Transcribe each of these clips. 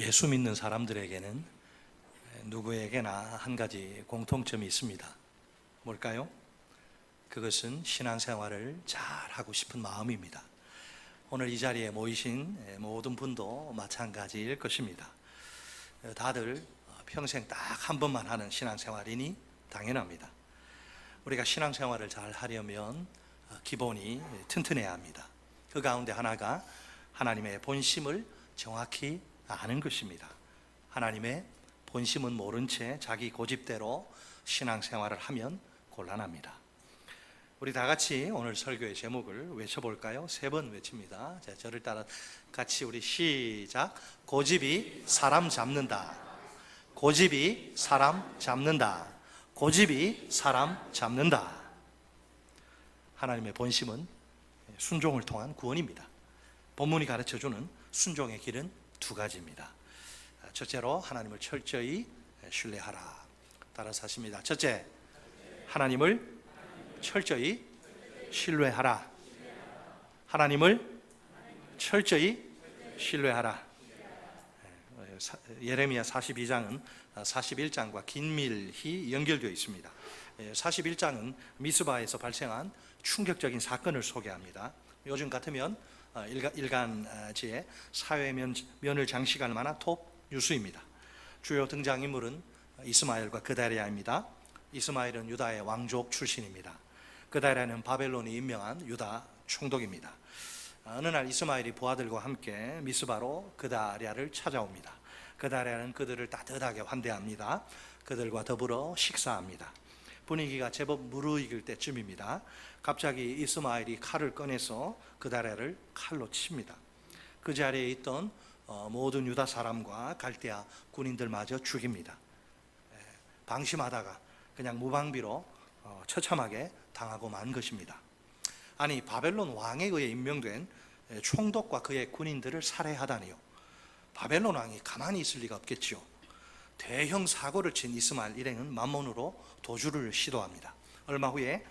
예수 믿는 사람들에게는 누구에게나 한 가지 공통점이 있습니다. 뭘까요? 그것은 신앙생활을 잘 하고 싶은 마음입니다. 오늘 이 자리에 모이신 모든 분도 마찬가지일 것입니다. 다들 평생 딱 한 번만 하는 신앙생활이니 당연합니다. 우리가 신앙생활을 잘 하려면 기본이 튼튼해야 합니다. 그 가운데 하나가 하나님의 본심을 정확히 아는 것입니다. 하나님의 본심은 모른 채 자기 고집대로 신앙생활을 하면 곤란합니다. 우리 다 같이 오늘 설교의 제목을 외쳐볼까요? 3번 외칩니다. 자, 저를 따라 같이 우리 시작. 고집이 사람 잡는다. 고집이 사람 잡는다. 고집이 사람 잡는다. 하나님의 본심은 순종을 통한 구원입니다. 본문이 가르쳐주는 순종의 길은 2가지입니다. 첫째로 하나님을 철저히 신뢰하라. 따라서 하십니다. 첫째, 하나님을 철저히 신뢰하라. 하나님을 철저히 신뢰하라. 예레미야 42장은 41장과 긴밀히 연결되어 있습니다. 41장은 미스바에서 발생한 충격적인 사건을 소개합니다. 요즘 같으면 일간지에 사회면을 장식할 만한 톱 뉴스입니다. 주요 등장인물은 이스마엘과 그다리아입니다. 이스마엘은 유다의 왕족 출신입니다. 그다리아는 바벨론이 임명한 유다 총독입니다. 어느 날 이스마엘이 부하들과 함께 미스바로 그다리아를 찾아옵니다. 그다리아는 그들을 따뜻하게 환대합니다. 그들과 더불어 식사합니다. 분위기가 제법 무르익을 때쯤입니다. 갑자기 이스마엘이 칼을 꺼내서 그다리아를 칼로 칩니다. 그 자리에 있던 모든 유다 사람과 갈대아 군인들마저 죽입니다. 방심하다가 그냥 무방비로 처참하게 당하고 만 것입니다. 아니, 바벨론 왕에 의해 임명된 총독과 그의 군인들을 살해하다니요. 바벨론 왕이 가만히 있을 리가 없겠지요. 대형 사고를 친 이스마엘 일행은 만몬으로 도주를 시도합니다. 얼마 후에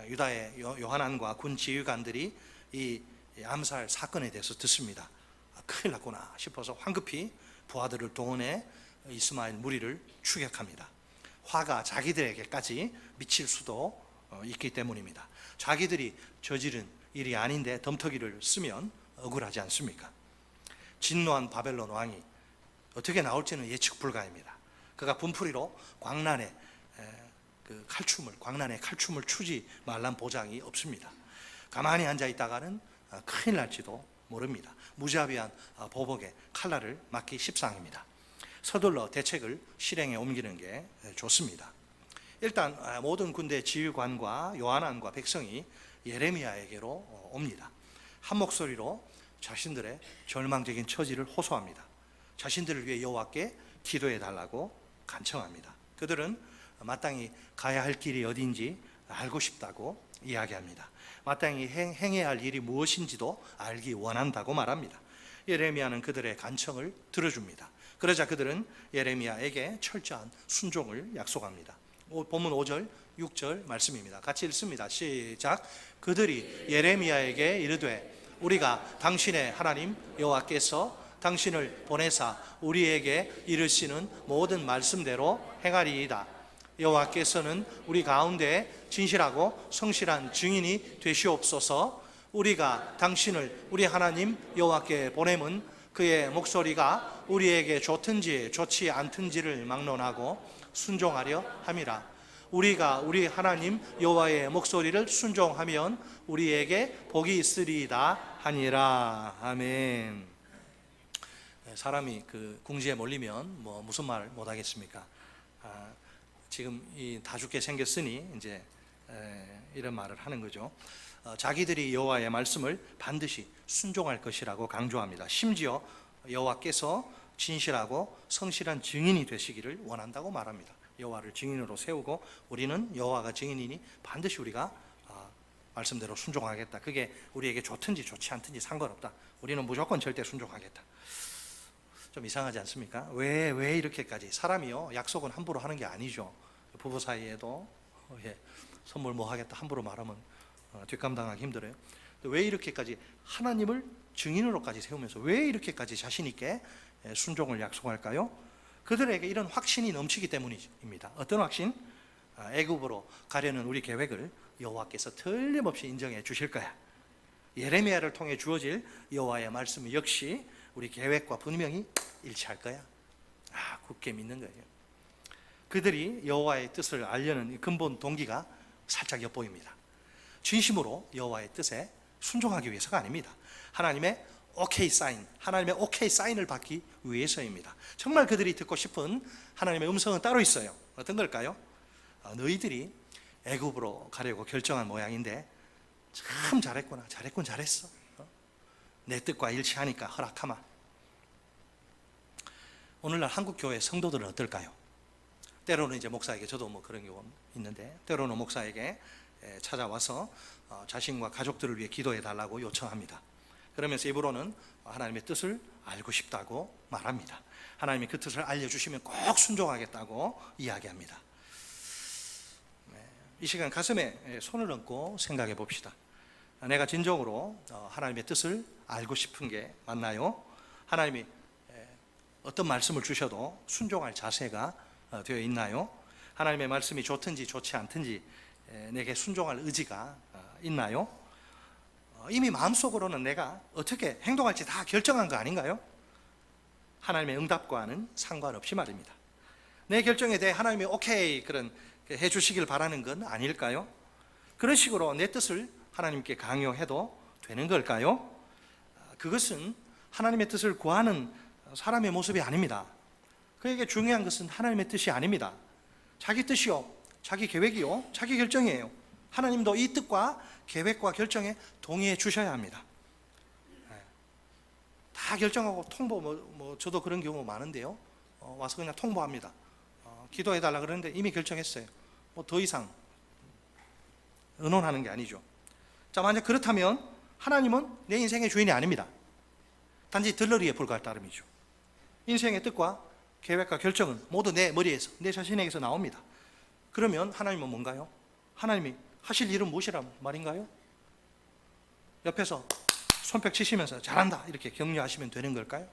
유다의 요하난과 군 지휘관들이 이 암살 사건에 대해서 듣습니다. 큰일 났구나 싶어서 황급히 부하들을 동원해 이스마엘 무리를 추격합니다. 화가 자기들에게까지 미칠 수도 있기 때문입니다. 자기들이 저지른 일이 아닌데 덤터기를 쓰면 억울하지 않습니까? 진노한 바벨론 왕이 어떻게 나올지는 예측 불가입니다. 그가 분풀이로 광란에 칼춤을 추지 말란 보장이 없습니다. 가만히 앉아 있다가는 큰일 날지도 모릅니다. 무자비한 보복에 칼날을 맞기 십상입니다. 서둘러 대책을 실행에 옮기는 게 좋습니다. 일단 모든 군대 지휘관과 요하난과 백성이 예레미야에게로 옵니다. 한 목소리로 자신들의 절망적인 처지를 호소합니다. 자신들을 위해 여호와께 기도해 달라고 간청합니다. 그들은 마땅히 가야 할 길이 어디인지 알고 싶다고 이야기합니다. 마땅히 행해야 할 일이 무엇인지도 알기 원한다고 말합니다. 예레미야는 그들의 간청을 들어줍니다. 그러자 그들은 예레미야에게 철저한 순종을 약속합니다. 본문 5절, 6절 말씀입니다. 같이 읽습니다. 시작. 그들이 예레미야에게 이르되 우리가 당신의 하나님 여호와께서 당신을 보내사 우리에게 이르시는 모든 말씀대로 행하리이다. 여호와께서는 우리 가운데 진실하고 성실한 증인이 되시옵소서. 우리가 당신을 우리 하나님 여호와께 보냄은 그의 목소리가 우리에게 좋든지 좋지 않든지를 막론하고 순종하려 함이라. 우리가 우리 하나님 여호와의 목소리를 순종하면 우리에게 복이 있으리이다 하니라. 아멘. 사람이 궁지에 몰리면 무슨 말 못하겠습니까? 지금 다 죽게 생겼으니 이제 이런 말을 하는 거죠. 자기들이 여호와의 말씀을 반드시 순종할 것이라고 강조합니다. 심지어 여호와께서 진실하고 성실한 증인이 되시기를 원한다고 말합니다. 여호와를 증인으로 세우고 우리는 여호와가 증인이니 반드시 우리가 말씀대로 순종하겠다. 그게 우리에게 좋든지 좋지 않든지 상관없다. 우리는 무조건 절대 순종하겠다. 좀 이상하지 않습니까? 왜 이렇게까지? 사람이요, 약속은 함부로 하는 게 아니죠. 부부 사이에도 선물 뭐 하겠다 함부로 말하면 뒷감당하기 힘들어요. 왜 이렇게까지 하나님을 증인으로까지 세우면서 왜 이렇게까지 자신 있게 순종을 약속할까요? 그들에게 이런 확신이 넘치기 때문입니다. 어떤 확신? 애굽으로 가려는 우리 계획을 여호와께서 틀림없이 인정해 주실 거야. 예레미야를 통해 주어질 여호와의 말씀 역시 우리 계획과 분명히 일치할 거야. 굳게 믿는 거예요. 그들이 여호와의 뜻을 알려는 근본 동기가 살짝 엿보입니다. 진심으로 여호와의 뜻에 순종하기 위해서가 아닙니다. 하나님의 오케이 사인, 하나님의 오케이 사인을 받기 위해서입니다. 정말 그들이 듣고 싶은 하나님의 음성은 따로 있어요. 어떤 걸까요? 너희들이 애굽으로 가려고 결정한 모양인데 참 잘했구나. 잘했군 잘했어. 내 뜻과 일치하니까 허락하마. 오늘날 한국 교회 성도들은 어떨까요? 때로는 이제 목사에게, 저도 뭐 그런 경우 있는데, 때로는 목사에게 찾아와서 자신과 가족들을 위해 기도해 달라고 요청합니다. 그러면서 입으로는 하나님의 뜻을 알고 싶다고 말합니다. 하나님이 그 뜻을 알려주시면 꼭 순종하겠다고 이야기합니다. 이 시간 가슴에 손을 얹고 생각해 봅시다. 내가 진정으로 하나님의 뜻을 알고 싶은 게 맞나요? 하나님이 어떤 말씀을 주셔도 순종할 자세가 되어 있나요? 하나님의 말씀이 좋든지 좋지 않든지 내게 순종할 의지가 있나요? 이미 마음속으로는 내가 어떻게 행동할지 다 결정한 거 아닌가요? 하나님의 응답과는 상관없이 말입니다. 내 결정에 대해 하나님이 오케이 그런 해주시길 바라는 건 아닐까요? 그런 식으로 내 뜻을 하나님께 강요해도 되는 걸까요? 그것은 하나님의 뜻을 구하는 사람의 모습이 아닙니다. 그에게 중요한 것은 하나님의 뜻이 아닙니다. 자기 뜻이요, 자기 계획이요, 자기 결정이에요. 하나님도 이 뜻과 계획과 결정에 동의해 주셔야 합니다. 다 결정하고 통보, 저도 그런 경우 많은데요. 와서 그냥 통보합니다. 기도해 달라 그러는데 이미 결정했어요. 더 이상 의논하는 게 아니죠. 자, 만약 그렇다면 하나님은 내 인생의 주인이 아닙니다. 단지 들러리에 불과할 따름이죠. 인생의 뜻과 계획과 결정은 모두 내 머리에서, 내 자신에게서 나옵니다. 그러면 하나님은 뭔가요? 하나님이 하실 일은 무엇이란 말인가요? 옆에서 손뼉 치시면서 잘한다 이렇게 격려하시면 되는 걸까요?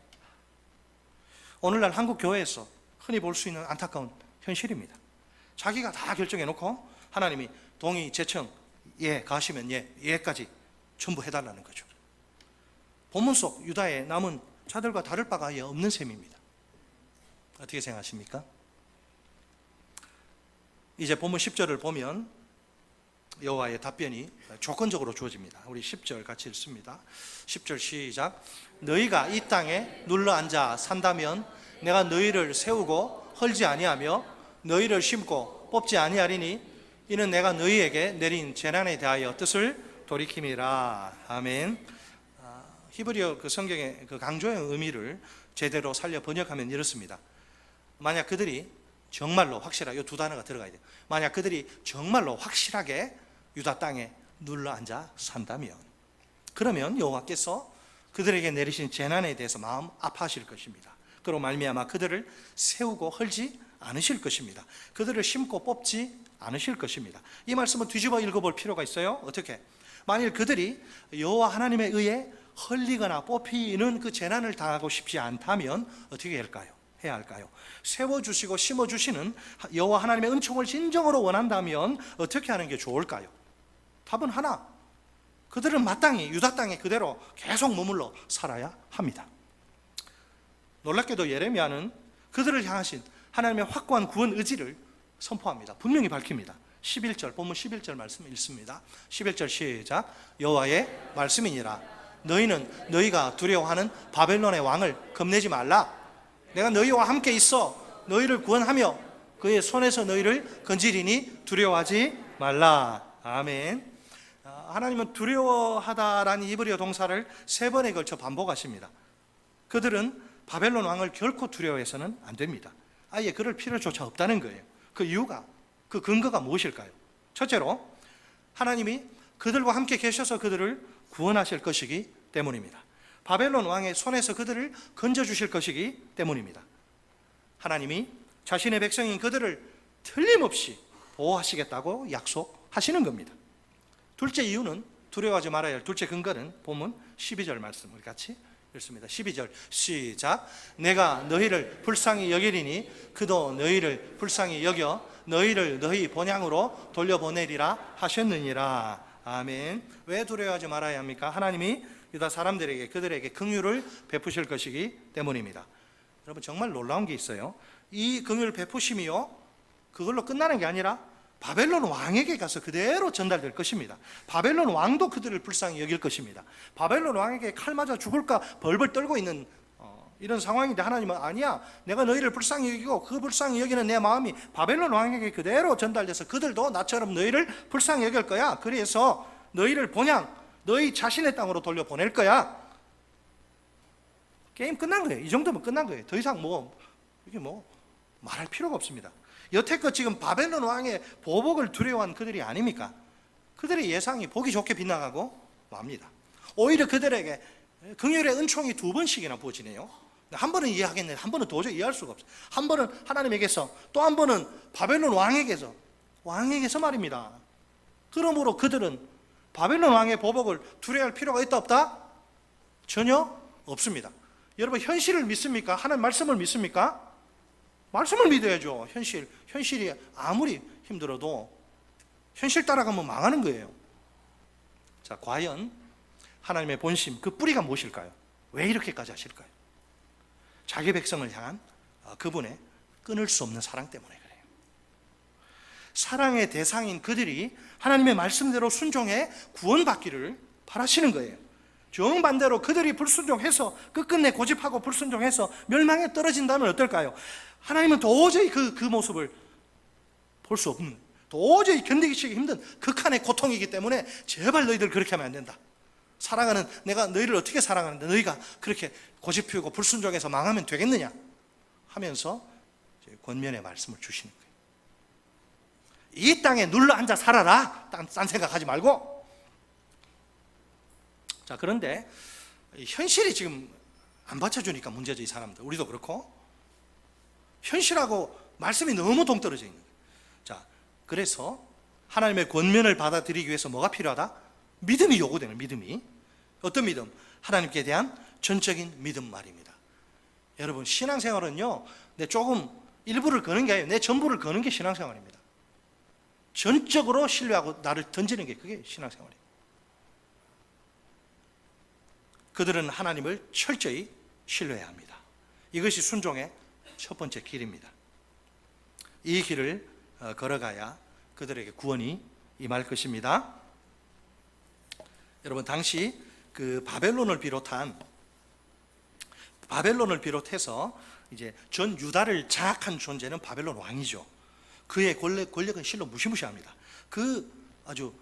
오늘날 한국 교회에서 흔히 볼 수 있는 안타까운 현실입니다. 자기가 다 결정해 놓고 하나님이 동의, 제청, 예 가시면 예까지 전부 해달라는 거죠. 본문 속 유다의 남은 자들과 다를 바가 아예 없는 셈입니다. 어떻게 생각하십니까? 이제 본문 10절을 보면 여호와의 답변이 조건적으로 주어집니다. 우리 10절 같이 읽습니다. 10절 시작. 너희가 이 땅에 눌러 앉아 산다면 내가 너희를 세우고 헐지 아니하며 너희를 심고 뽑지 아니하리니 이는 내가 너희에게 내린 재난에 대하여 뜻을 돌이킴이라. 아멘. 히브리어 그 성경의 그 강조의 의미를 제대로 살려 번역하면 이렇습니다. 만약 그들이 정말로 확실하게, 이 두 단어가 들어가야 돼요. 만약 그들이 정말로 확실하게 유다 땅에 눌러 앉아 산다면, 그러면 여호와께서 그들에게 내리신 재난에 대해서 마음 아파하실 것입니다. 그로 말미암아 그들을 세우고 헐지 않으실 것입니다. 그들을 심고 뽑지 않으실 것입니다. 이 말씀을 뒤집어 읽어볼 필요가 있어요. 어떻게? 만일 그들이 여호와 하나님에 의해 헐리거나 뽑히는 그 재난을 당하고 싶지 않다면 어떻게 해야 할까요? 세워주시고 심어주시는 여호와 하나님의 은총을 진정으로 원한다면 어떻게 하는 게 좋을까요? 답은 하나, 그들은 마땅히 유다 땅에 그대로 계속 머물러 살아야 합니다. 놀랍게도 예레미야는 그들을 향하신 하나님의 확고한 구원 의지를 선포합니다. 분명히 밝힙니다. 11절, 본문 11절 말씀 읽습니다. 11절 시작. 여호와의 말씀이니라. 너희는 너희가 두려워하는 바벨론의 왕을 겁내지 말라. 내가 너희와 함께 있어 너희를 구원하며 그의 손에서 너희를 건지리니 두려워하지 말라. 아멘. 하나님은 두려워하다라는 히브리어 동사를 3번에 걸쳐 반복하십니다. 그들은 바벨론 왕을 결코 두려워해서는 안 됩니다. 아예 그럴 필요조차 없다는 거예요. 그 이유가, 그 근거가 무엇일까요? 첫째로 하나님이 그들과 함께 계셔서 그들을 구원하실 것이기 때문입니다. 바벨론 왕의 손에서 그들을 건져주실 것이기 때문입니다. 하나님이 자신의 백성인 그들을 틀림없이 보호하시겠다고 약속하시는 겁니다. 둘째 이유는, 두려워하지 말아야 할 둘째 근거는 본문 12절 말씀 우리 같이 읽습니다. 12절 시작. 내가 너희를 불쌍히 여기리니 그도 너희를 불쌍히 여겨 너희를 너희 본향으로 돌려보내리라 하셨느니라. 아멘. 왜 두려워하지 말아야 합니까? 하나님이 유다 사람들에게 그들에게 긍휼을 베푸실 것이기 때문입니다. 여러분 정말 놀라운 게 있어요. 이 긍휼 베푸심이요 그걸로 끝나는 게 아니라 바벨론 왕에게 가서 그대로 전달될 것입니다. 바벨론 왕도 그들을 불쌍히 여길 것입니다. 바벨론 왕에게 칼 맞아 죽을까 벌벌 떨고 있는 이런 상황인데 하나님은 아니야, 내가 너희를 불쌍히 여기고 그 불쌍히 여기는 내 마음이 바벨론 왕에게 그대로 전달돼서 그들도 나처럼 너희를 불쌍히 여길 거야. 그래서 너희를 본향 너희 자신의 땅으로 돌려보낼 거야. 게임 끝난 거예요. 이 정도면 끝난 거예요. 더 이상 이게 말할 필요가 없습니다. 여태껏 지금 바벨론 왕의 보복을 두려워한 그들이 아닙니까? 그들의 예상이 보기 좋게 빗나가고 맙니다. 오히려 그들에게 긍휼의 은총이 2번씩이나 부어지네요. 한 번은 이해하겠네, 한 번은 도저히 이해할 수가 없어요. 한 번은 하나님에게서, 또 한 번은 바벨론 왕에게서 말입니다. 그러므로 그들은 바벨론 왕의 보복을 두려워할 필요가 있다 없다? 전혀 없습니다. 여러분 현실을 믿습니까? 하나님 말씀을 믿습니까? 말씀을 믿어야죠. 현실이 아무리 힘들어도 현실 따라가면 망하는 거예요. 자, 과연 하나님의 본심, 그 뿌리가 무엇일까요? 왜 이렇게까지 하실까요? 자기 백성을 향한 그분의 끊을 수 없는 사랑 때문에 그래요. 사랑의 대상인 그들이 하나님의 말씀대로 순종해 구원받기를 바라시는 거예요. 정반대로 그들이 불순종해서 끝끝내 고집하고 불순종해서 멸망에 떨어진다면 어떨까요? 하나님은 도저히 그 모습을 볼 수 없는, 도저히 견디기 힘든 극한의 고통이기 때문에 제발 너희들 그렇게 하면 안 된다. 사랑하는 내가 너희를 어떻게 사랑하는데 너희가 그렇게 고집 피우고 불순종해서 망하면 되겠느냐 하면서 권면의 말씀을 주시는 거예요. 이 땅에 눌러 앉아 살아라, 딴 생각하지 말고. 자, 그런데 현실이 지금 안 받쳐주니까 문제죠. 이 사람들, 우리도 그렇고 현실하고 말씀이 너무 동떨어져 있는 거예요. 자, 그래서 하나님의 권면을 받아들이기 위해서 뭐가 필요하다? 믿음이 요구되는, 믿음이. 어떤 믿음? 하나님께 대한 전적인 믿음 말입니다. 여러분 신앙생활은요, 내 조금 일부를 거는 게 아니에요. 내 전부를 거는 게 신앙생활입니다. 전적으로 신뢰하고 나를 던지는 게 그게 신앙생활이에요. 그들은 하나님을 철저히 신뢰해야 합니다. 이것이 순종의 첫 번째 길입니다. 이 길을 걸어가야 그들에게 구원이 임할 것입니다. 여러분 당시 그 바벨론을 비롯해서 이제 전 유다를 장악한 존재는 바벨론 왕이죠. 그의 권력은 실로 무시무시합니다. 그 아주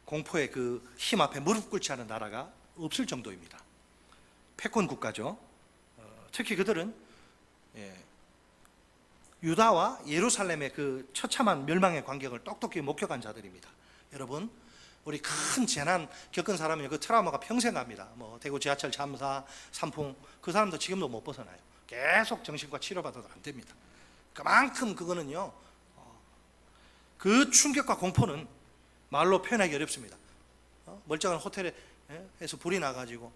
공포의 그 힘 앞에 무릎 꿇지 않은 나라가 없을 정도입니다. 패권 국가죠. 특히 그들은 유다와 예루살렘의 그 처참한 멸망의 광경을 똑똑히 목격한 자들입니다. 여러분 우리 큰 재난 겪은 사람이 그 트라우마가 평생 갑니다. 대구 지하철 참사, 산풍, 그 사람도 지금도 못 벗어나요. 계속 정신과 치료받아도 안 됩니다. 그만큼 그거는요, 그 충격과 공포는 말로 표현하기 어렵습니다. 멀쩡한 호텔에서 불이 나가지고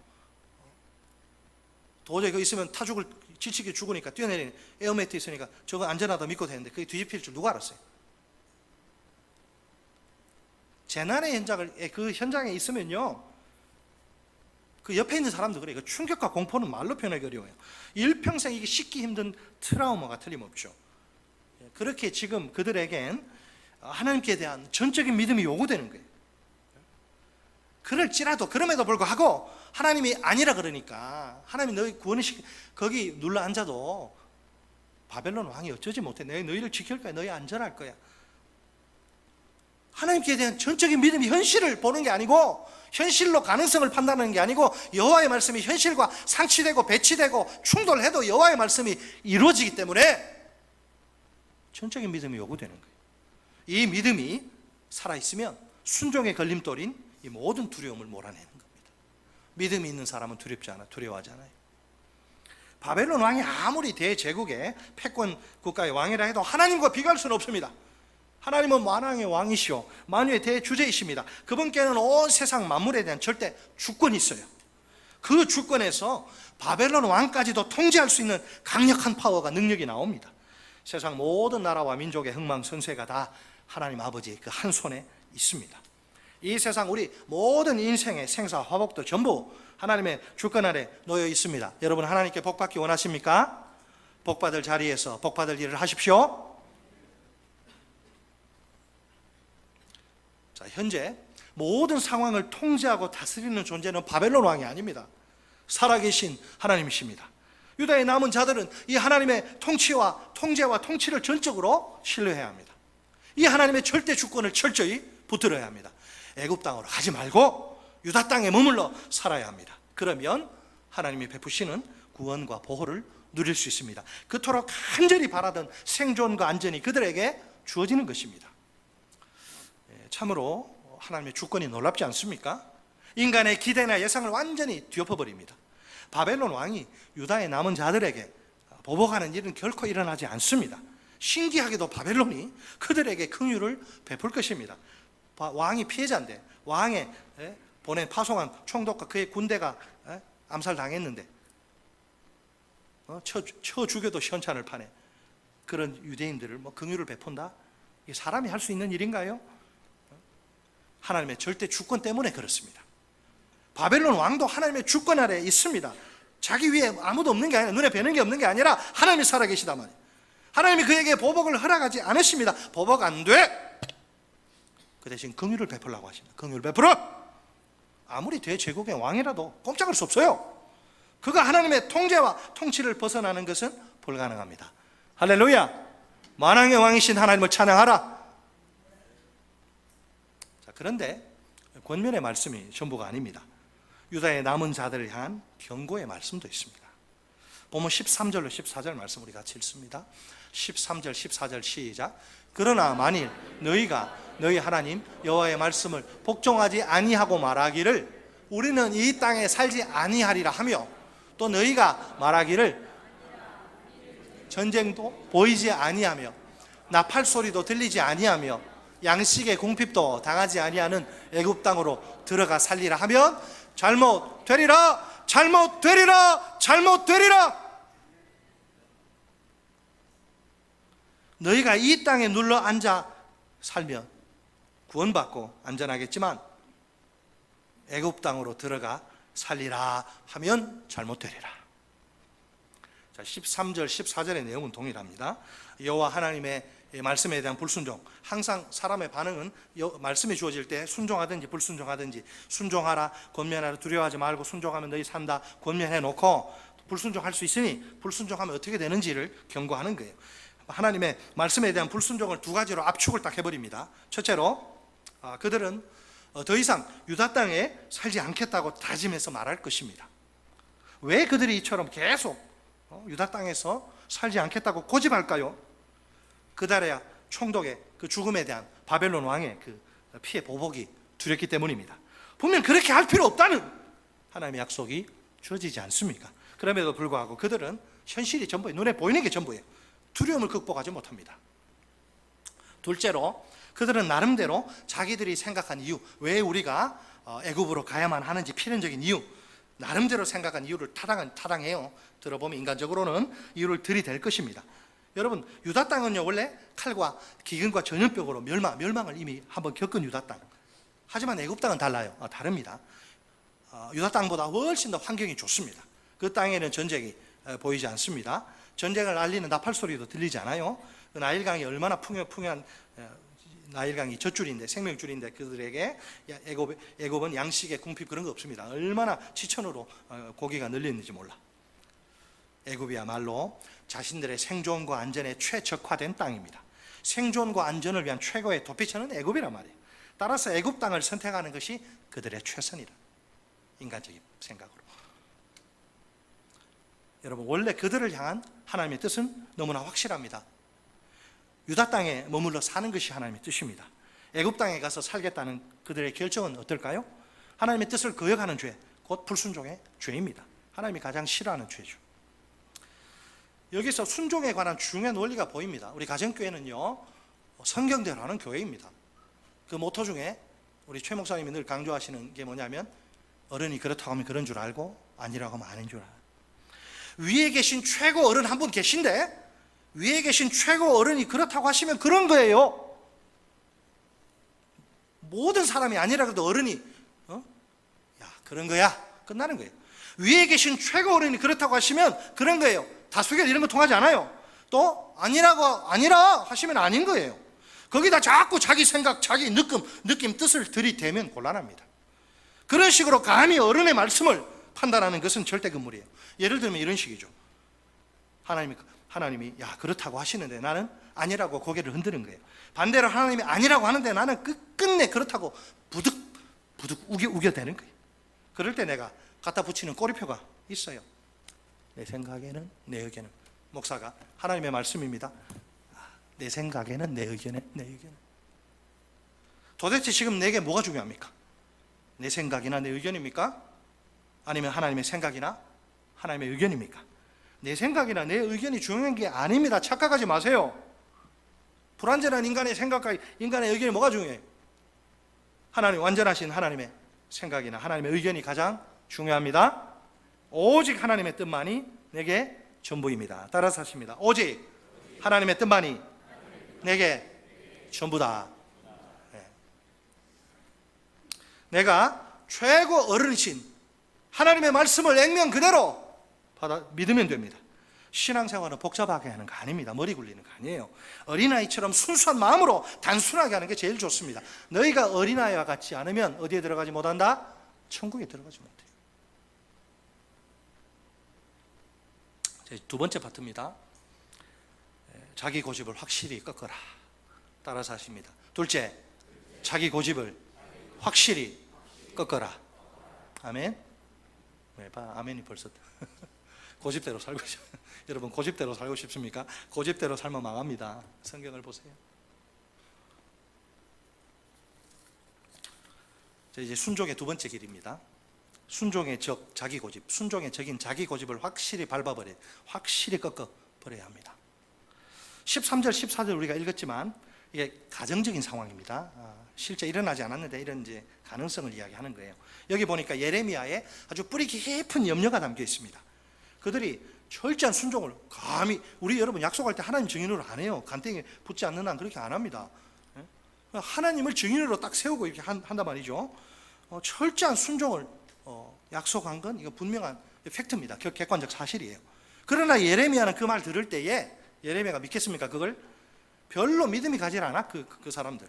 도저히 그 있으면 지치게 죽으니까 뛰어내리는 에어매트 있으니까 저거 안전하다 믿고 되는데 그게 뒤집힐 줄 누가 알았어요? 재난의 그 현장에 있으면요, 그 옆에 있는 사람도 그래요. 그 충격과 공포는 말로 표현하기 어려워요. 일평생 이게 씻기 힘든 트라우마가 틀림없죠. 그렇게 지금 그들에겐 하나님께 대한 전적인 믿음이 요구되는 거예요. 그럴지라도 그럼에도 불구하고 하나님이 아니라 그러니까, 하나님이 너희 구원을 거기 눌러 앉아도 바벨론 왕이 어쩌지 못해. 너희를 지킬 거야. 너희 안전할 거야. 하나님께 대한 전적인 믿음이 현실을 보는 게 아니고, 현실로 가능성을 판단하는 게 아니고, 여호와의 말씀이 현실과 상치되고 배치되고 충돌해도 여호와의 말씀이 이루어지기 때문에 전적인 믿음이 요구되는 거예요. 이 믿음이 살아있으면 순종의 걸림돌인 이 모든 두려움을 몰아내는 겁니다. 믿음이 있는 사람은 두려워하지 않아요. 바벨론 왕이 아무리 대제국의 패권 국가의 왕이라 해도 하나님과 비교할 수는 없습니다. 하나님은 만왕의 왕이시오, 만유의 대주제이십니다. 그분께는 온 세상 만물에 대한 절대 주권이 있어요. 그 주권에서 바벨론 왕까지도 통제할 수 있는 강력한 파워가, 능력이 나옵니다. 세상 모든 나라와 민족의 흥망성쇠가 다 하나님 아버지의 그 한 손에 있습니다. 이 세상 우리 모든 인생의 생사 화복도 전부 하나님의 주권 아래 놓여 있습니다. 여러분, 하나님께 복받기 원하십니까? 복받을 자리에서 복받을 일을 하십시오. 자, 현재 모든 상황을 통제하고 다스리는 존재는 바벨론 왕이 아닙니다. 살아계신 하나님이십니다. 유다의 남은 자들은 이 하나님의 통치와 통제와 통치를 전적으로 신뢰해야 합니다. 이 하나님의 절대 주권을 철저히 붙들어야 합니다. 애굽 땅으로 가지 말고 유다 땅에 머물러 살아야 합니다. 그러면 하나님이 베푸시는 구원과 보호를 누릴 수 있습니다. 그토록 간절히 바라던 생존과 안전이 그들에게 주어지는 것입니다. 참으로 하나님의 주권이 놀랍지 않습니까? 인간의 기대나 예상을 완전히 뒤엎어버립니다. 바벨론 왕이 유다의 남은 자들에게 보복하는 일은 결코 일어나지 않습니다. 신기하게도 바벨론이 그들에게 긍휼을 베풀 것입니다. 왕이 피해자인데, 왕의 보낸 파송한 총독과 그의 군대가 암살당했는데 쳐 죽여도 시원찮을 판에 그런 유대인들을 긍휼을 베푼다? 이게 사람이 할 수 있는 일인가요? 하나님의 절대 주권 때문에 그렇습니다. 바벨론 왕도 하나님의 주권 아래에 있습니다. 자기 위에 아무도 없는 게 아니라, 눈에 뵈는 게 없는 게 아니라 하나님이 살아계시단 말이에요. 하나님이 그에게 보복을 허락하지 않으십니다. 보복 안 돼. 그 대신 긍휼을 베풀라고 하십니다. 긍휼을 베풀어. 아무리 대제국의 왕이라도 꼼짝할 수 없어요. 그가 하나님의 통제와 통치를 벗어나는 것은 불가능합니다. 할렐루야. 만왕의 왕이신 하나님을 찬양하라. 자, 그런데 권면의 말씀이 전부가 아닙니다. 유다의 남은 자들을 향한 경고의 말씀도 있습니다. 보면 13절로 14절 말씀 우리 같이 읽습니다. 13절 14절 시작. 그러나 만일 너희가 너희 하나님 여호와의 말씀을 복종하지 아니하고 말하기를 우리는 이 땅에 살지 아니하리라 하며, 또 너희가 말하기를 전쟁도 보이지 아니하며 나팔 소리도 들리지 아니하며 양식의 궁핍도 당하지 아니하는 애굽 땅으로 들어가 살리라 하면 잘못되리라, 잘못되리라, 잘못되리라. 너희가 이 땅에 눌러 앉아 살면 구원받고 안전하겠지만 애굽 땅으로 들어가 살리라 하면 잘못되리라. 자, 13절 14절의 내용은 동일합니다. 여호와 하나님의 말씀에 대한 불순종, 항상 사람의 반응은 말씀이 주어질 때 순종하든지 불순종하든지, 순종하라, 권면하라, 두려워하지 말고 순종하면 너희 산다 권면해 놓고, 불순종할 수 있으니 불순종하면 어떻게 되는지를 경고하는 거예요. 하나님의 말씀에 대한 불순종을 두 가지로 압축을 딱 해버립니다. 첫째로 그들은 더 이상 유다 땅에 살지 않겠다고 다짐해서 말할 것입니다. 왜 그들이 이처럼 계속 유다 땅에서 살지 않겠다고 고집할까요? 그달에야 총독의 그 죽음에 대한 바벨론 왕의 그 피해 보복이 두렵기 때문입니다. 분명 그렇게 할 필요 없다는 하나님의 약속이 주어지지 않습니까? 그럼에도 불구하고 그들은 현실이 전부예요. 눈에 보이는 게 전부예요. 두려움을 극복하지 못합니다. 둘째로 그들은 나름대로 자기들이 생각한 이유, 왜 우리가 애굽으로 가야만 하는지 필연적인 이유, 나름대로 생각한 이유를 타당해요. 들어보면 인간적으로는 이유를 들이댈 것입니다. 여러분, 유다 땅은요 원래 칼과 기근과 전염병으로 멸망을 이미 한번 겪은 유다 땅. 하지만 애굽 땅은 달라요. 다릅니다. 유다 땅보다 훨씬 더 환경이 좋습니다. 그 땅에는 전쟁이 보이지 않습니다. 전쟁을 알리는 나팔 소리도 들리지 않아요. 그 나일강이 얼마나 풍요한 나일강이 젖줄인데, 생명줄인데 그들에게 애굽은 양식의 궁핍 그런 거 없습니다. 얼마나 지천으로 고기가 널렸는지 몰라. 애굽이야말로 자신들의 생존과 안전에 최적화된 땅입니다. 생존과 안전을 위한 최고의 도피처는 애굽이란 말이에요. 따라서 애굽 땅을 선택하는 것이 그들의 최선이라, 인간적인 생각으로. 여러분, 원래 그들을 향한 하나님의 뜻은 너무나 확실합니다. 유다 땅에 머물러 사는 것이 하나님의 뜻입니다. 애굽 땅에 가서 살겠다는 그들의 결정은 어떨까요? 하나님의 뜻을 거역하는 죄, 곧 불순종의 죄입니다. 하나님이 가장 싫어하는 죄죠. 여기서 순종에 관한 중요한 원리가 보입니다. 우리 가정교회는요 성경대로 하는 교회입니다. 그 모토 중에 우리 최 목사님이 늘 강조하시는 게 뭐냐면, 어른이 그렇다고 하면 그런 줄 알고 아니라고 하면 아닌 줄 알아요. 위에 계신 최고 어른 한 분 계신데 위에 계신 최고 어른이 그렇다고 하시면 그런 거예요. 모든 사람이 아니라 그래도 어른이 야 그런 거야 끝나는 거예요. 위에 계신 최고 어른이 그렇다고 하시면 그런 거예요. 다수결 이런 거 통하지 않아요. 또 아니라 하시면 아닌 거예요. 거기다 자꾸 자기 생각, 자기 느낌 뜻을 들이대면 곤란합니다. 그런 식으로 감히 어른의 말씀을 판단하는 것은 절대 금물이에요. 예를 들면 이런 식이죠. 하나님이 야 그렇다고 하시는데 나는 아니라고 고개를 흔드는 거예요. 반대로 하나님이 아니라고 하는데 나는 끝끝내 그렇다고 부득 우겨대는 거예요. 그럴 때 내가 갖다 붙이는 꼬리표가 있어요. 내 생각에는, 내 의견은. 목사가 하나님의 말씀입니다. 내 생각에는, 내 의견은. 도대체 지금 내게 뭐가 중요합니까? 내 생각이나 내 의견입니까? 아니면 하나님의 생각이나 하나님의 의견입니까? 내 생각이나 내 의견이 중요한 게 아닙니다. 착각하지 마세요. 불완전한 인간의 생각과 인간의 의견이 뭐가 중요해요? 완전하신 하나님의 생각이나 하나님의 의견이 가장 중요합니다. 오직 하나님의 뜻만이 내게 전부입니다. 따라서 하십니다. 오직 하나님의 뜻만이 내게 전부다. 네. 내가 최고 어른이신 하나님의 말씀을 액면 그대로 믿으면 됩니다. 신앙생활은 복잡하게 하는 거 아닙니다. 머리 굴리는 거 아니에요. 어린아이처럼 순수한 마음으로 단순하게 하는 게 제일 좋습니다. 너희가 어린아이와 같지 않으면 어디에 들어가지 못한다? 천국에 들어가지 못해요. 두 번째 파트입니다. 자기 고집을 확실히 꺾어라. 따라서 하십니다. 둘째, 자기 고집을 확실히 꺾어라. 아멘. 네, 아멘이 벌써 고집대로 살고 싶어요. 여러분 고집대로 살고 싶습니까? 고집대로 살면 망합니다. 성경을 보세요. 이제 순종의 두 번째 길입니다. 순종의 적 자기 고집, 순종의 적인 자기 고집을 확실히 확실히 꺾어버려야 합니다. 13절 14절 우리가 읽었지만 이게 가정적인 상황입니다. 실제 일어나지 않았는데 이런 이제 가능성을 이야기하는 거예요. 여기 보니까 예레미야에 아주 뿌리 깊은 염려가 담겨 있습니다. 그들이 철저한 순종을 감히, 우리 여러분 약속할 때 하나님 증인으로 안 해요. 간땡이 붙지 않는 한 그렇게 안 합니다. 하나님을 증인으로 딱 세우고 이렇게 한단 말이죠. 철저한 순종을 약속한 건 이거 분명한 팩트입니다. 객관적 사실이에요. 그러나 예레미야는 그 말 들을 때에 예레미야가 믿겠습니까? 그걸 별로 믿음이 가지 않아. 그 사람들.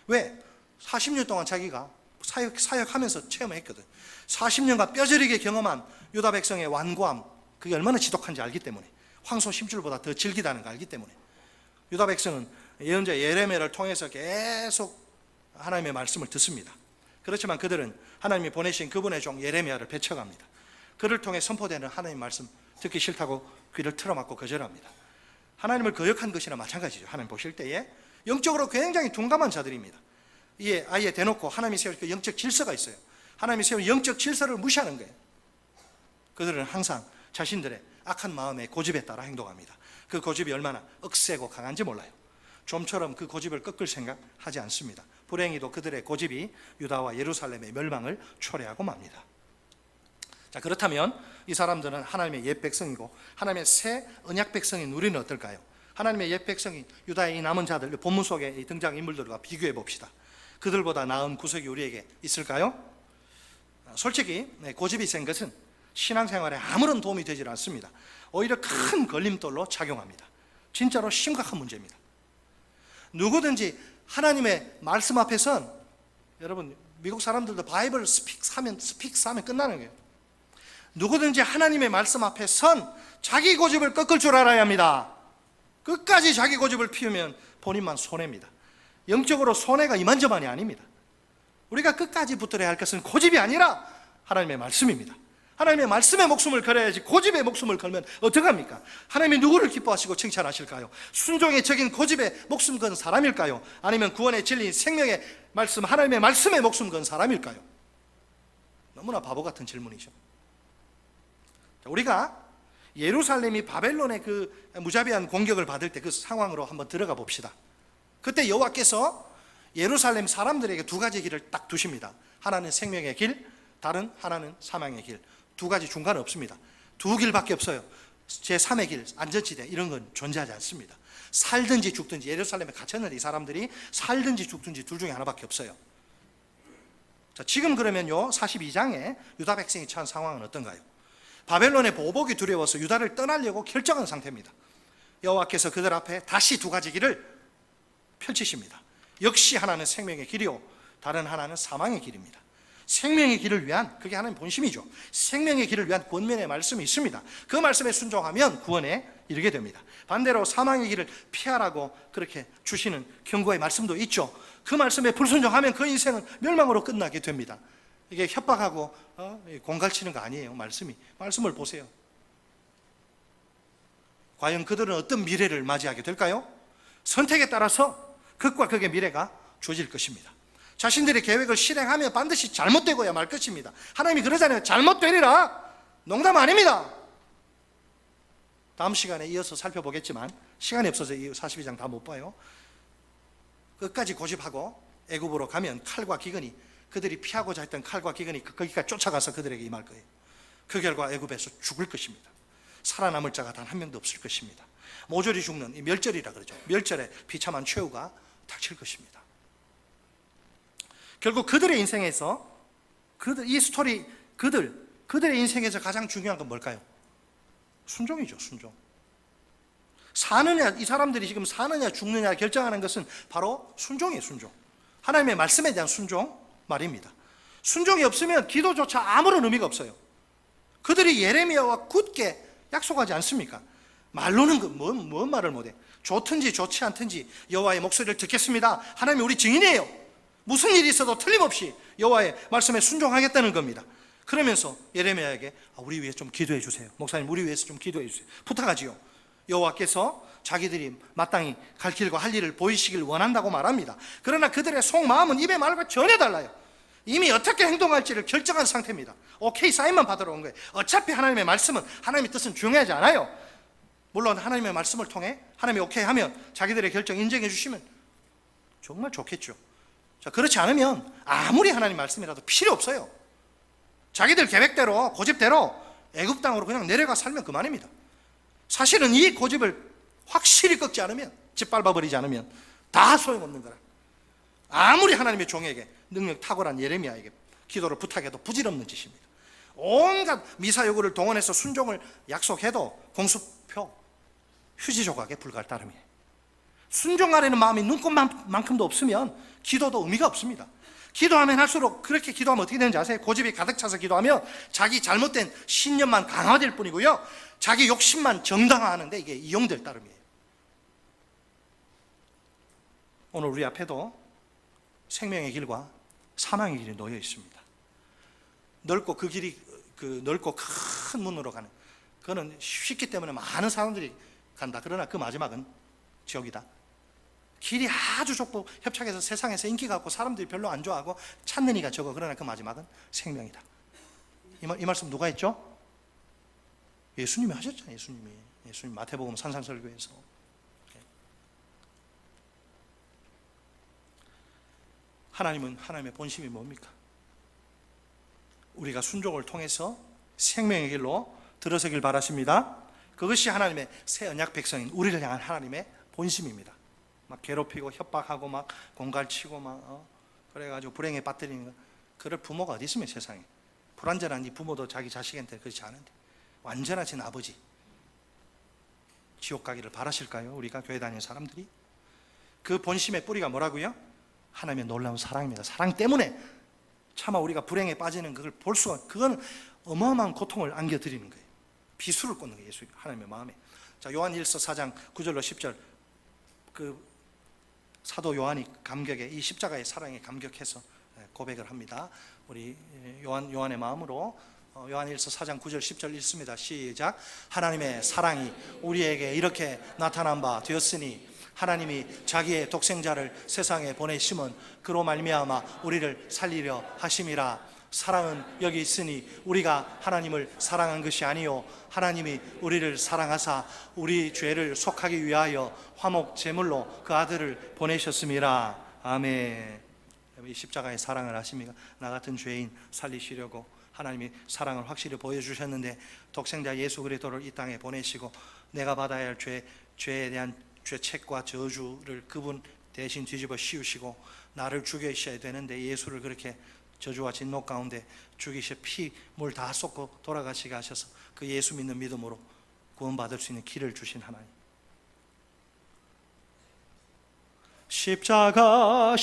왜? 40년 동안 자기가 사역하면서 체험했거든. 40년간 뼈저리게 경험한 유다 백성의 완고함, 그게 얼마나 지독한지 알기 때문에, 황소 심줄보다 더 질기다는 걸 알기 때문에 유다 백성은 예언자 예레미야를 통해서 계속 하나님의 말씀을 듣습니다. 그렇지만 그들은 하나님이 보내신 그분의 종 예레미야를 배척합니다. 그를 통해 선포되는 하나님의 말씀 듣기 싫다고 귀를 틀어막고 거절합니다. 하나님을 거역한 것이나 마찬가지죠. 하나님 보실 때에 영적으로 굉장히 둔감한 자들입니다. 이에 아예 대놓고 하나님이 세울 그 영적 질서가 있어요. 하나님이 세운 영적 질서를 무시하는 거예요. 그들은 항상 자신들의 악한 마음의 고집에 따라 행동합니다. 그 고집이 얼마나 억세고 강한지 몰라요. 좀처럼 그 고집을 꺾을 생각하지 않습니다. 불행히도 그들의 고집이 유다와 예루살렘의 멸망을 초래하고 맙니다. 자, 그렇다면 이 사람들은 하나님의 옛 백성이고 하나님의 새 언약 백성인 우리는 어떨까요? 하나님의 옛 백성인 유다의 이 남은 자들, 본문 속의 등장 인물들과 비교해 봅시다. 그들보다 나은 구석이 우리에게 있을까요? 솔직히 고집이 센 것은 신앙생활에 아무런 도움이 되질 않습니다. 오히려 큰 걸림돌로 작용합니다. 진짜로 심각한 문제입니다. 누구든지 하나님의 말씀 앞에선, 여러분 미국 사람들도 바이블 스픽 사면 끝나는 거예요. 누구든지 하나님의 말씀 앞에 선 자기 고집을 꺾을 줄 알아야 합니다. 끝까지 자기 고집을 피우면 본인만 손해입니다. 영적으로 손해가 이만저만이 아닙니다. 우리가 끝까지 붙들어야 할 것은 고집이 아니라 하나님의 말씀입니다. 하나님의 말씀에 목숨을 걸어야지 고집에 목숨을 걸면 어떡합니까? 하나님이 누구를 기뻐하시고 칭찬하실까요? 순종의 적인 고집에 목숨 건 사람일까요? 아니면 구원의 진리 생명의 말씀 하나님의 말씀에 목숨 건 사람일까요? 너무나 바보 같은 질문이죠. 우리가 예루살렘이 바벨론의 그 무자비한 공격을 받을 때 그 상황으로 한번 들어가 봅시다. 그때 여호와께서 예루살렘 사람들에게 두 가지 길을 딱 두십니다. 하나는 생명의 길, 다른 하나는 사망의 길. 두 가지 중간은 없습니다. 두 길밖에 없어요. 제3의 길, 안전지대 이런 건 존재하지 않습니다. 살든지 죽든지, 예루살렘에 갇혔는데 이 사람들이 살든지 죽든지 둘 중에 하나밖에 없어요. 자, 지금 그러면요 42장에 유다 백성이 처한 상황은 어떤가요? 바벨론의 보복이 두려워서 유다를 떠나려고 결정한 상태입니다. 여호와께서 그들 앞에 다시 두 가지 길을 펼치십니다. 역시 하나는 생명의 길이요 다른 하나는 사망의 길입니다. 생명의 길을 위한, 그게 하나님 본심이죠. 생명의 길을 위한 권면의 말씀이 있습니다. 그 말씀에 순종하면 구원에 이르게 됩니다. 반대로 사망의 길을 피하라고 그렇게 주시는 경고의 말씀도 있죠. 그 말씀에 불순종하면 그 인생은 멸망으로 끝나게 됩니다. 이게 협박하고 공갈치는 거 아니에요. 말씀을 보세요. 과연 그들은 어떤 미래를 맞이하게 될까요? 선택에 따라서 극과 극의 미래가 주어질 것입니다. 자신들의 계획을 실행하며 반드시 잘못되고야 말 것입니다. 하나님이 그러잖아요. 잘못되리라. 농담 아닙니다. 다음 시간에 이어서 살펴보겠지만 시간이 없어서 이 42장 다 못 봐요. 끝까지 고집하고 애굽으로 가면 칼과 기근이, 그들이 피하고자 했던 칼과 기근이 거기까지 쫓아가서 그들에게 임할 거예요. 그 결과 애굽에서 죽을 것입니다. 살아남을 자가 단 한 명도 없을 것입니다. 모조리 죽는 이 멸절이라 그러죠. 멸절에 비참한 최후가 닥칠 것입니다. 결국 그들의 인생에서 그들의 인생에서 가장 중요한 건 뭘까요? 순종이죠. 순종. 이 사람들이 지금 사느냐 죽느냐 결정하는 것은 바로 순종이에요. 순종. 하나님의 말씀에 대한 순종 말입니다. 순종이 없으면 기도조차 아무런 의미가 없어요. 그들이 예레미야와 굳게 약속하지 않습니까? 말로는 뭔 말을 못해. 좋든지 좋지 않든지 여호와의 목소리를 듣겠습니다. 하나님이 우리 증인이에요. 무슨 일이 있어도 틀림없이 여호와의 말씀에 순종하겠다는 겁니다. 그러면서 예레미야에게 우리 위해 좀 기도해 주세요. 목사님 우리 위해서 좀 기도해 주세요. 부탁하지요. 여호와께서 자기들이 마땅히 갈 길과 할 일을 보이시길 원한다고 말합니다. 그러나 그들의 속마음은 입의 말과 전혀 달라요. 이미 어떻게 행동할지를 결정한 상태입니다. 오케이 사인만 받으러 온 거예요. 어차피 하나님의 말씀은, 하나님의 뜻은 중요하지 않아요. 물론 하나님의 말씀을 통해 하나님이 오케이 하면 자기들의 결정 인정해 주시면 정말 좋겠죠. 자, 그렇지 않으면 아무리 하나님 말씀이라도 필요 없어요. 자기들 계획대로 고집대로 애굽 땅으로 그냥 내려가 살면 그만입니다. 사실은 이 고집을 확실히 꺾지 않으면, 짓밟아 버리지 않으면 다 소용없는 거라. 아무리 하나님의 종에게 능력 탁월한 예레미야에게 기도를 부탁해도 부질없는 짓입니다. 온갖 미사 요구를 동원해서 순종을 약속해도 공수표 휴지 조각에 불과할 따름이에요. 순종하려는 마음이 눈꽃만큼도 없으면 기도도 의미가 없습니다. 기도하면 할수록, 그렇게 기도하면 어떻게 되는지 아세요? 고집이 가득 차서 기도하면 자기 잘못된 신념만 강화될 뿐이고요, 자기 욕심만 정당화하는데 이게 이용될 따름이에요. 오늘 우리 앞에도 생명의 길과 사망의 길이 놓여 있습니다. 넓고 그 길이 넓고 큰 문으로 가는, 그거는 쉽기 때문에 많은 사람들이 간다. 그러나 그 마지막은 지옥이다. 길이 아주 좁고 협착해서 세상에서 인기가 없고 사람들이 별로 안 좋아하고 찾는 이가 적어. 그러나 그 마지막은 생명이다. 이 말씀 누가 했죠? 예수님이 하셨잖아요. 예수님 마태복음 산상설교에서. 하나님은, 하나님의 본심이 뭡니까? 우리가 순종을 통해서 생명의 길로 들어서길 바라십니다. 그것이 하나님의 새 언약 백성인 우리를 향한 하나님의 본심입니다. 막 괴롭히고 협박하고 막 공갈치고 막 그래가지고 불행에 빠뜨리는 거, 그럴 부모가 어디 있으면 세상에. 불완전한 이 부모도 자기 자식한테 그렇지 않은데 완전하신 아버지 지옥 가기를 바라실까요? 우리가 교회 다니는 사람들이. 그 본심의 뿌리가 뭐라고요? 하나님의 놀라운 사랑입니다. 사랑 때문에 차마 우리가 불행에 빠지는 그걸 볼 수가, 그건 어마어마한 고통을 안겨드리는 거예요. 비수를 꽂는 거예요. 예수 하나님의 마음에. 자, 요한일서 4장 9절로 10절, 그 사도 요한이 감격에, 이 십자가의 사랑에 감격해서 고백을 합니다. 우리 요한의 마음으로 요한일서 4장 9절 10절 읽습니다. 시작. 하나님의 사랑이 우리에게 이렇게 나타난 바 되었으니 하나님이 자기의 독생자를 세상에 보내심은 그로 말미암아 우리를 살리려 하심이라. 사랑은 여기 있으니 우리가 하나님을 사랑한 것이 아니요 하나님이 우리를 사랑하사 우리 죄를 속하기 위하여 화목 제물로 그 아들을 보내셨음이라. 아멘. 이 십자가의 사랑을 아십니까? 나 같은 죄인 살리시려고 하나님이 사랑을 확실히 보여주셨는데 독생자 예수 그리스도를 이 땅에 보내시고 내가 받아야 할 죄에 대한 죄책과 저주를 그분 대신 뒤집어 씌우시고 나를 죽이셔야 되는데 예수를 그렇게 저주와 진노 가운데 죽이셔 피 물 다 쏟고 돌아가시게 하셔서 그 예수 믿는 믿음으로 구원받을 수 있는 길을 주신 하나님. 십자가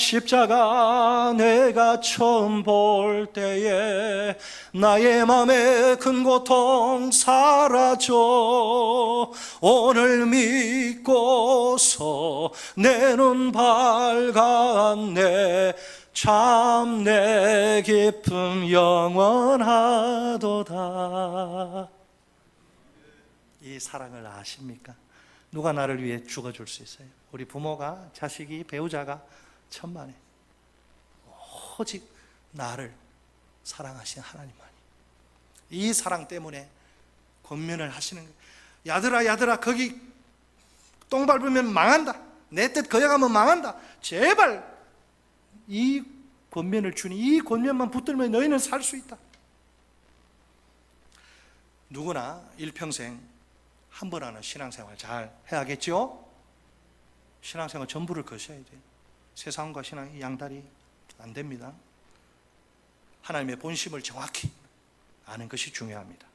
내가 처음 볼 때에 나의 맘에 큰 고통 사라져 오늘 믿고서 내 눈 밝았네 참 내 기쁨 영원하도다. 이 사랑을 아십니까? 누가 나를 위해 죽어줄 수 있어요? 우리 부모가, 자식이, 배우자가 천만에 오직 나를 사랑하신 하나님만이. 이 사랑 때문에 권면을 하시는 거예요. 야들아 거기 똥 밟으면 망한다. 내 뜻 거역하면 망한다. 제발 이 권면을 주니 이 권면만 붙들면 너희는 살 수 있다. 누구나 일평생 한 번 하는 신앙생활 잘 해야겠죠? 신앙생활 전부를 거셔야 돼요. 세상과 신앙이 양다리 안 됩니다. 하나님의 본심을 정확히 아는 것이 중요합니다.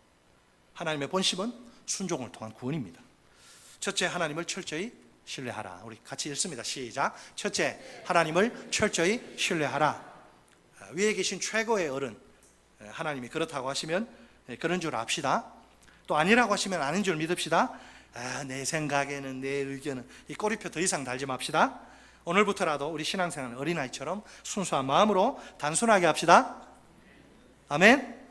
하나님의 본심은 순종을 통한 구원입니다. 첫째, 하나님을 철저히 신뢰하라. 우리 같이 읽습니다. 시작. 첫째, 하나님을 철저히 신뢰하라. 위에 계신 최고의 어른, 하나님이 그렇다고 하시면 그런 줄 압시다. 또 아니라고 하시면 아닌 줄 믿읍시다. 내 생각에는, 내 의견은, 이 꼬리표 더 이상 달지 맙시다. 오늘부터라도 우리 신앙생활은 어린아이처럼 순수한 마음으로 단순하게 합시다. 아멘.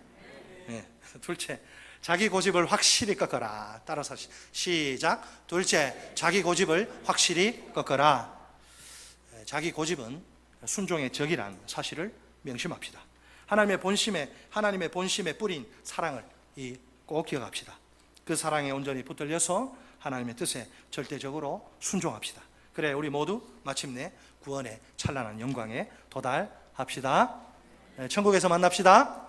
네. 둘째, 자기 고집을 확실히 꺾어라. 따라서 시작. 둘째, 자기 고집을 확실히 꺾어라. 자기 고집은 순종의 적이라는 사실을 명심합시다. 하나님의 본심에 뿌린 사랑을 꼭 기억합시다. 그 사랑에 온전히 붙들려서 하나님의 뜻에 절대적으로 순종합시다. 그래 우리 모두 마침내 구원의 찬란한 영광에 도달합시다. 천국에서 만납시다.